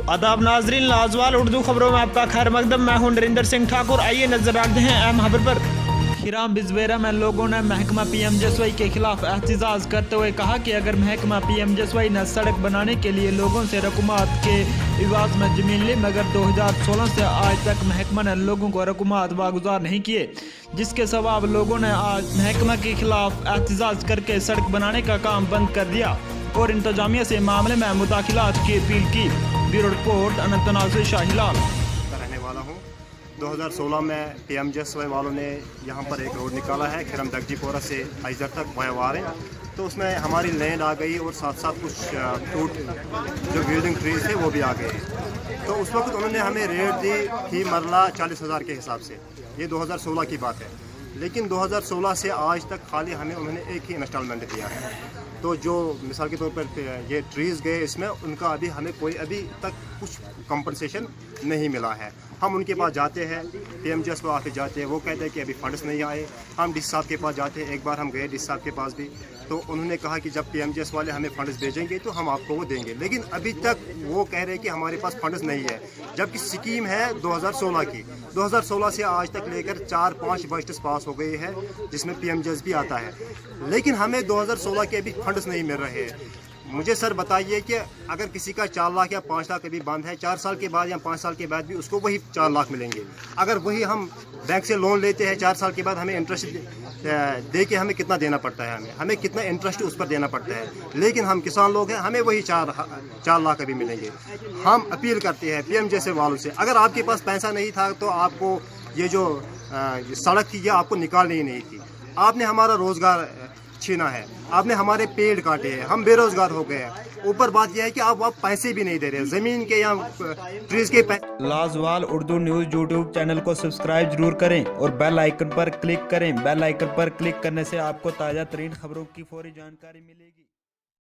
आदाब नाजरीन, लाजवाल उर्दू खबरों में आपका खैर मकदम। मैं हूं नरिंदर सिंह ठाकुर। आइए नजर डालते हैं अहम खबर पर। खीराम बिजबेरा में लोगों ने महकमा PMJSY के खिलाफ एहतजाज करते हुए कहा कि अगर महकमा PMJSY ने सड़क बनाने के लिए लोगों से रकूमात के इवाज में जमीन ली, मगर 2016 से आज तक महकमा ने लोगों को रकूमात वागुजार नहीं किए, जिसके सवाब लोगों ने आज महकमा के खिलाफ एहतजाज करके सड़क बनाने का काम बंद कर दिया और इंतजामिया से मामले में मुदाखिलात की अपील की। ब्यूरो रिपोर्ट अनंतनाज़ शाहीलाल। रहने वाला हूँ। 2016 में PMJSY वालों ने यहाँ पर एक रोड निकाला है खिरम दगजीपोरा से हैदर तक वायवार है, तो उसमें हमारी लैंड आ गई और साथ साथ कुछ फ्रूट जो बिल्डिंग ट्रीज थे वो भी आ गए। तो उस वक्त उन्होंने हमें रेट दी थी मरला 40,000 के हिसाब से। ये 2016 की बात है, लेकिन 2016 से आज तक खाली हमें उन्होंने एक ही इंस्टॉलमेंट दिया है। तो जो मिसाल के तौर पर ये ट्रीज़ गए, इसमें उनका हमें कोई अभी तक कुछ कंपनसेशन नहीं मिला है। हम उनके पास जाते हैं, PMJSY ऑफिस जाते हैं, वो कहते हैं कि अभी फंड्स नहीं आए। हम DC साहब के पास जाते हैं, एक बार हम गए DC साहब के पास भी, तो उन्होंने कहा कि जब PMJSY वाले हमें फंड्स भेजेंगे तो हम आपको वो देंगे, लेकिन अभी तक वो कह रहे हैं कि हमारे पास फंड्स नहीं है, जबकि स्कीम है 2016 की। 2016 से आज तक लेकर 4-5 बजट्स पास हो गए हैं जिसमें PMJSY भी आता है, लेकिन हमें 2016 के अभी फंड्स नहीं मिल रहे हैं। मुझे सर बताइए कि अगर किसी का 4 लाख या 5 लाख अभी बंद है, 4 साल के बाद या 5 साल के बाद भी उसको वही 4 लाख मिलेंगे। अगर वही हम बैंक से लोन लेते हैं 4 साल के बाद, हमें इंटरेस्ट दे के हमें कितना देना पड़ता है, हमें कितना इंटरेस्ट उस पर देना पड़ता है, लेकिन हम किसान लोग हैं, हमें वही 4 लाख अभी मिलेंगे। हम अपील करते हैं PMJSY वालों से, अगर आपके पास पैसा नहीं था तो आपको ये जो सड़क थी ये आपको निकालनी ही नहीं थी। आपने हमारा रोज़गार छीना है, आपने हमारे पेड़ काटे हैं, हम बेरोजगार हो गए हैं। ऊपर बात यह है कि आप पैसे भी नहीं दे रहे, जमीन के या ट्रीज के लाजवाल उर्दू न्यूज़ YouTube चैनल को सब्सक्राइब जरूर करें और बेल आइकन पर क्लिक करें। बेल आइकन पर क्लिक करने से आपको ताज़ा तरीन खबरों की फौरी जानकारी मिलेगी।